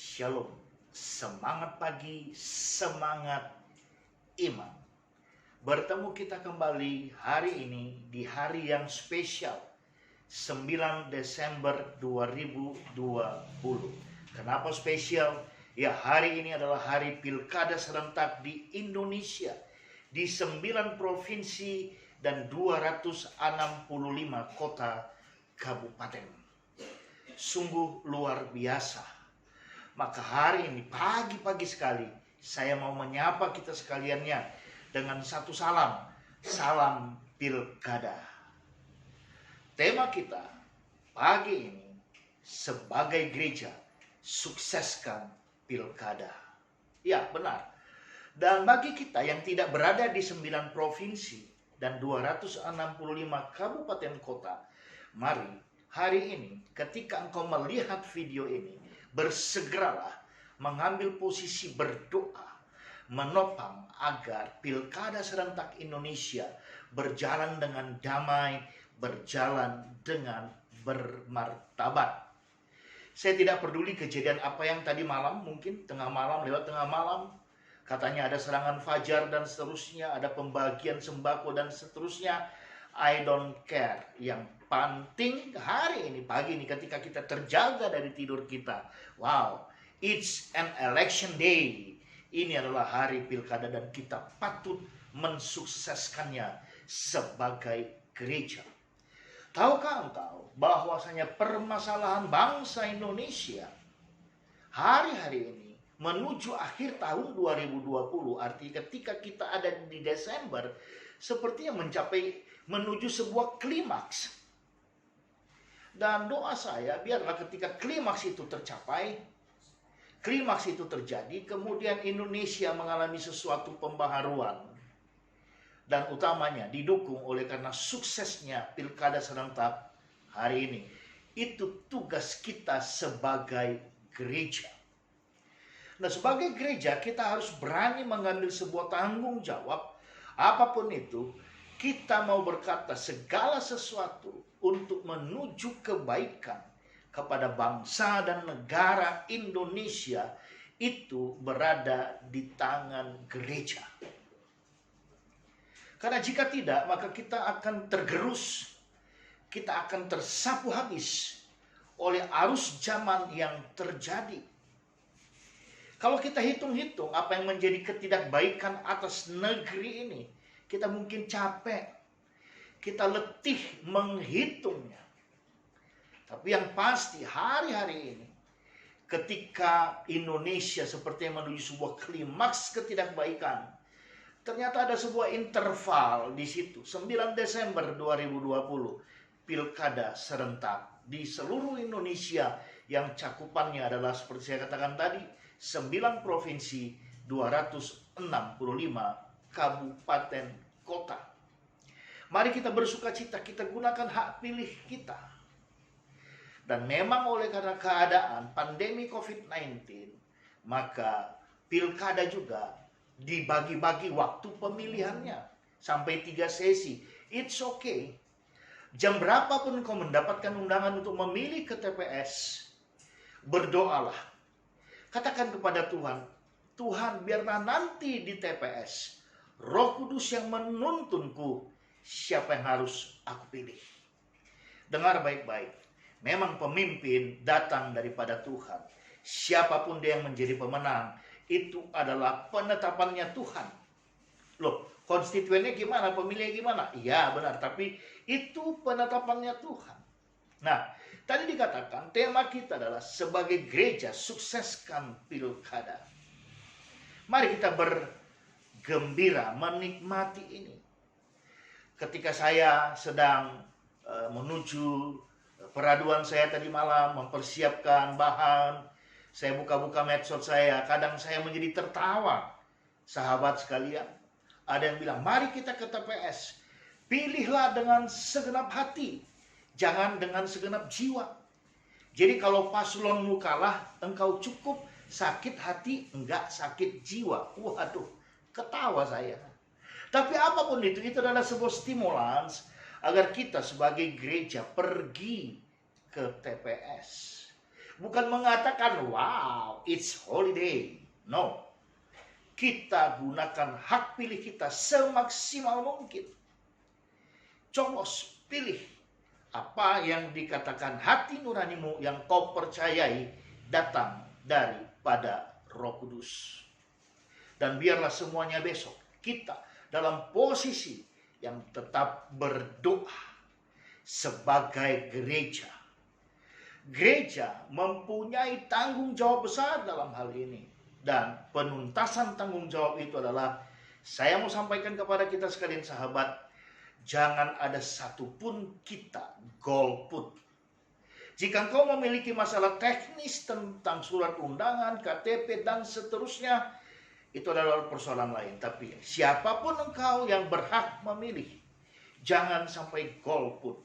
Shalom, semangat pagi, semangat iman. Bertemu kita kembali hari ini di hari yang spesial 9 Desember 2020. Kenapa spesial? Ya, hari ini adalah hari pilkada serentak di Indonesia, di 9 provinsi dan 265 kota kabupaten. Sungguh luar biasa. Maka hari ini pagi-pagi sekali saya mau menyapa kita sekaliannya dengan satu salam. Salam pilkada. Tema kita pagi ini sebagai gereja, sukseskan pilkada. Ya, benar. Dan bagi kita yang tidak berada di 9 provinsi dan 265 kabupaten kota, mari hari ini ketika engkau melihat video ini, bersegeralah mengambil posisi berdoa, menopang agar pilkada serentak Indonesia berjalan dengan damai, berjalan dengan bermartabat. Saya tidak peduli kejadian apa yang tadi malam, mungkin tengah malam, lewat tengah malam, katanya ada serangan fajar dan seterusnya, ada pembagian sembako dan seterusnya. I don't care. Yang penting hari ini, pagi ini ketika kita terjaga dari tidur kita. Wow, it's an election day. Ini adalah hari pilkada dan kita patut mensukseskannya sebagai gereja. Tahukah engkau bahwasanya permasalahan bangsa Indonesia hari-hari ini menuju akhir tahun 2020, artinya ketika kita ada di Desember, sepertinya menuju sebuah klimaks. Dan doa saya, biarlah ketika klimaks itu tercapai, klimaks itu terjadi, kemudian Indonesia mengalami sesuatu pembaharuan. Dan utamanya didukung oleh karena suksesnya pilkada serentak hari ini. Itu tugas kita sebagai gereja. Nah, sebagai gereja kita harus berani mengambil sebuah tanggung jawab. Apapun itu, kita mau berkata segala sesuatu untuk menuju kebaikan kepada bangsa dan negara Indonesia itu berada di tangan gereja. Karena jika tidak, maka kita akan tergerus, kita akan tersapu habis oleh arus zaman yang terjadi. Kalau kita hitung-hitung apa yang menjadi ketidakbaikan atas negeri ini, kita mungkin capek, kita letih menghitungnya. Tapi yang pasti hari-hari ini, ketika Indonesia seperti menuju sebuah klimaks ketidakbaikan, ternyata ada sebuah interval di situ. 9 Desember 2020, pilkada serentak di seluruh Indonesia yang cakupannya adalah seperti saya katakan tadi, 9 provinsi, 265 kabupaten kota. Mari kita bersuka cita, kita gunakan hak pilih kita. Dan memang oleh karena keadaan pandemi COVID-19, maka pilkada juga dibagi-bagi waktu pemilihannya sampai 3 sesi. It's okay. Jam berapapun kau mendapatkan undangan untuk memilih ke TPS, berdoalah. Katakan kepada Tuhan, Tuhan biarlah nanti di TPS Roh Kudus yang menuntunku siapa yang harus aku pilih. Dengar baik-baik. Memang pemimpin datang daripada Tuhan. Siapapun dia yang menjadi pemenang, itu adalah penetapannya Tuhan. Loh, konstituennya gimana? Pemilihnya gimana? Iya benar, tapi itu penetapannya Tuhan. Nah, tadi dikatakan tema kita adalah sebagai gereja sukseskan pilkada. Mari kita bergembira menikmati ini. Ketika saya sedang menuju peraduan saya tadi malam, mempersiapkan bahan, saya buka-buka medsos saya, kadang saya menjadi tertawa. Sahabat sekalian, ada yang bilang, mari kita ke TPS. Pilihlah dengan segenap hati, jangan dengan segenap jiwa. Jadi kalau paslonmu kalah, engkau cukup sakit hati, enggak sakit jiwa. Waduh, ketawa saya. Tapi apapun itu adalah sebuah stimulans agar kita sebagai gereja pergi ke TPS. Bukan mengatakan, wow, it's holiday. No. Kita gunakan hak pilih kita semaksimal mungkin. Coblos, pilih apa yang dikatakan hati nuranimu yang kau percayai datang daripada Roh Kudus. Dan biarlah semuanya besok kita dalam posisi yang tetap berdoa sebagai gereja. Gereja mempunyai tanggung jawab besar dalam hal ini. Dan penuntasan tanggung jawab itu adalah, saya mau sampaikan kepada kita sekalian sahabat, jangan ada satupun kita golput. Jika engkau memiliki masalah teknis tentang surat undangan, KTP, dan seterusnya, itu adalah persoalan lain. Tapi siapapun engkau yang berhak memilih, jangan sampai golput.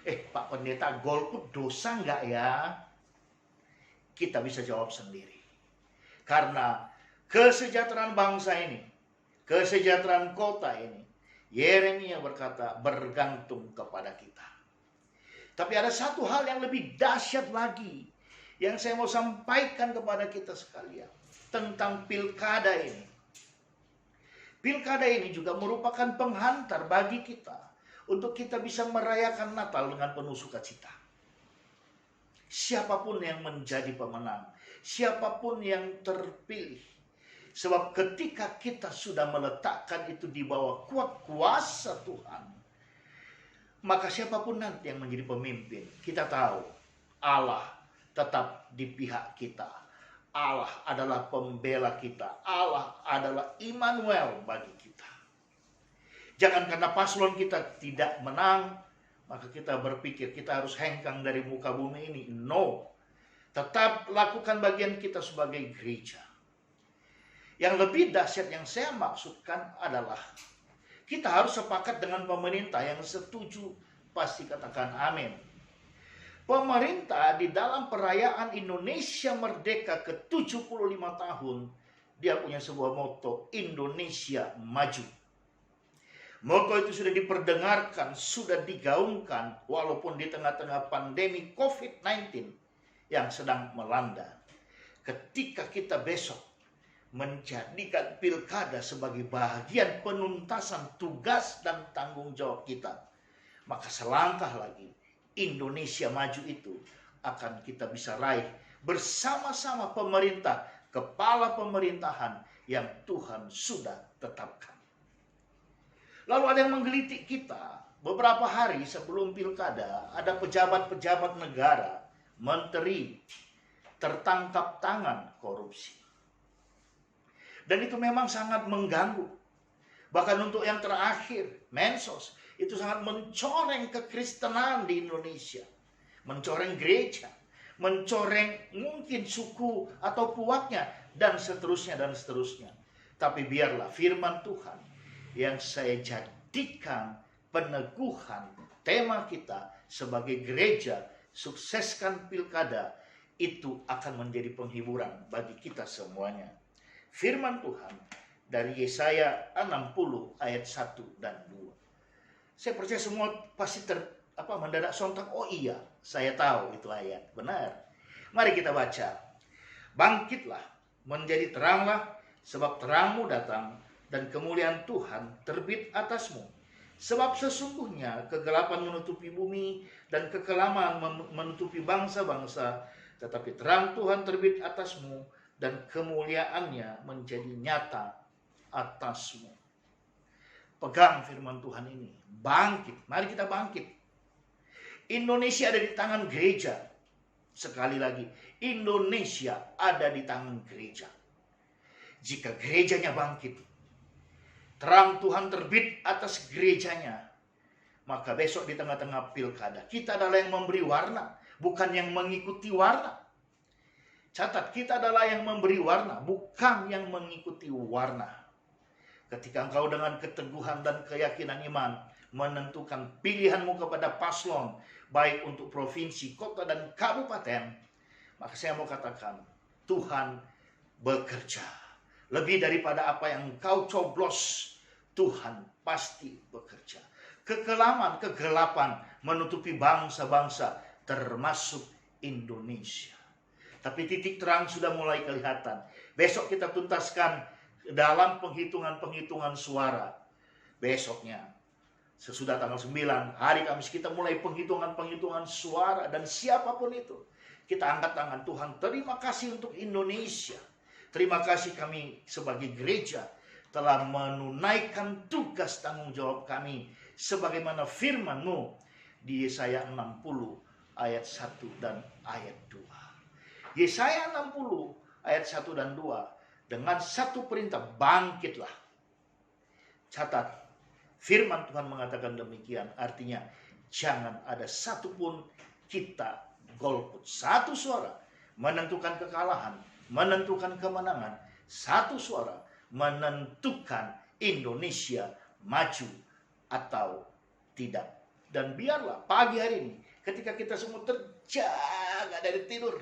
Pak Pendeta, golput dosa enggak ya? Kita bisa jawab sendiri. Karena kesejahteraan bangsa ini, kesejahteraan kota ini, Yeremia berkata, bergantung kepada kita. Tapi ada satu hal yang lebih dahsyat lagi yang saya mau sampaikan kepada kita sekalian tentang pilkada ini. Pilkada ini juga merupakan penghantar bagi kita untuk kita bisa merayakan Natal dengan penuh sukacita. Siapapun yang menjadi pemenang, siapapun yang terpilih. Sebab ketika kita sudah meletakkan itu di bawah kuat kuasa Tuhan, maka siapapun nanti yang menjadi pemimpin, kita tahu Allah tetap di pihak kita. Allah adalah pembela kita. Allah adalah Immanuel bagi kita. Jangan karena paslon kita tidak menang, maka kita berpikir kita harus hengkang dari muka bumi ini. No. Tetap lakukan bagian kita sebagai gereja. Yang lebih dahsyat yang saya maksudkan adalah kita harus sepakat dengan pemerintah yang setuju. Pasti katakan amin. Pemerintah di dalam perayaan Indonesia Merdeka ke-75 tahun, dia punya sebuah moto, Indonesia Maju. Moto itu sudah diperdengarkan, sudah digaungkan walaupun di tengah-tengah pandemi COVID-19 yang sedang melanda. Ketika kita besok menjadikan pilkada sebagai bagian penuntasan tugas dan tanggung jawab kita, maka selangkah lagi Indonesia Maju itu akan kita bisa raih bersama-sama pemerintah, kepala pemerintahan yang Tuhan sudah tetapkan. Lalu ada yang menggelitik kita. Beberapa hari sebelum pilkada, ada pejabat-pejabat negara, menteri, tertangkap tangan korupsi. Dan itu memang sangat mengganggu. Bahkan untuk yang terakhir, Mensos, itu sangat mencoreng kekristenan di Indonesia. Mencoreng gereja, mencoreng mungkin suku atau puaknya, dan seterusnya, dan seterusnya. Tapi biarlah firman Tuhan yang saya jadikan peneguhan tema kita sebagai gereja, sukseskan pilkada, itu akan menjadi penghiburan bagi kita semuanya. Firman Tuhan dari Yesaya 60 ayat 1 dan 2. Saya percaya semua pasti mendadak sontak, oh iya, saya tahu itu ayat, benar. Mari kita baca. Bangkitlah, menjadi teranglah, sebab terangmu datang, dan kemuliaan Tuhan terbit atasmu. Sebab sesungguhnya kegelapan menutupi bumi dan kekelaman menutupi bangsa-bangsa, tetapi terang Tuhan terbit atasmu dan kemuliaannya menjadi nyata atasmu. Pegang firman Tuhan ini. Bangkit. Mari kita bangkit. Indonesia ada di tangan gereja. Sekali lagi, Indonesia ada di tangan gereja. Jika gerejanya bangkit, terang Tuhan terbit atas gerejanya, maka besok di tengah-tengah pilkada, kita adalah yang memberi warna, bukan yang mengikuti warna. Catat, kita adalah yang memberi warna, bukan yang mengikuti warna. Ketika engkau dengan keteguhan dan keyakinan iman menentukan pilihanmu kepada paslon, baik untuk provinsi, kota, dan kabupaten, maka saya mau katakan, Tuhan bekerja. Lebih daripada apa yang kau coblos, Tuhan pasti bekerja. Kegelapan menutupi bangsa-bangsa, termasuk Indonesia. Tapi titik terang sudah mulai kelihatan. Besok kita tuntaskan dalam penghitungan suara. Besoknya, sesudah tanggal 9, hari Kamis, kita mulai penghitungan suara. Dan siapapun itu, kita angkat tangan. Tuhan, terima kasih untuk Indonesia. Terima kasih kami sebagai gereja telah menunaikan tugas tanggung jawab kami sebagaimana firman-Mu di Yesaya 60 ayat 1 dan ayat 2. Yesaya 60 ayat 1 dan 2, dengan satu perintah, bangkitlah. Catat, firman Tuhan mengatakan demikian, artinya jangan ada satupun kita golput. Satu suara menentukan kekalahan, menentukan kemenangan. Satu suara menentukan Indonesia maju atau tidak. Dan biarlah pagi hari ini, ketika kita semua terjaga dari tidur,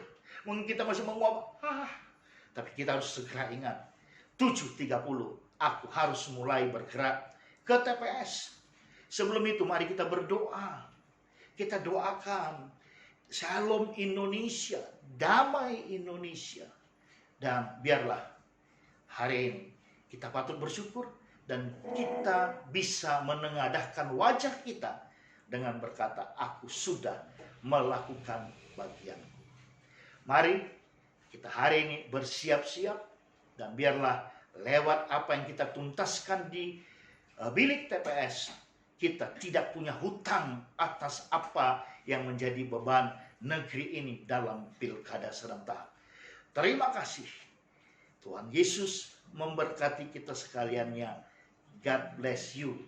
mungkin kita masih menguap, tapi kita harus segera ingat, 7.30 aku harus mulai bergerak ke TPS. Sebelum itu mari kita berdoa. Kita doakan Shalom Indonesia, damai Indonesia. Dan biarlah hari ini kita patut bersyukur dan kita bisa menengadahkan wajah kita dengan berkata, aku sudah melakukan bagianku. Mari kita hari ini bersiap-siap dan biarlah lewat apa yang kita tuntaskan di bilik TPS, kita tidak punya hutang atas apa yang menjadi beban negeri ini dalam pilkada serentak. Terima kasih. Tuhan Yesus memberkati kita sekaliannya. God bless you.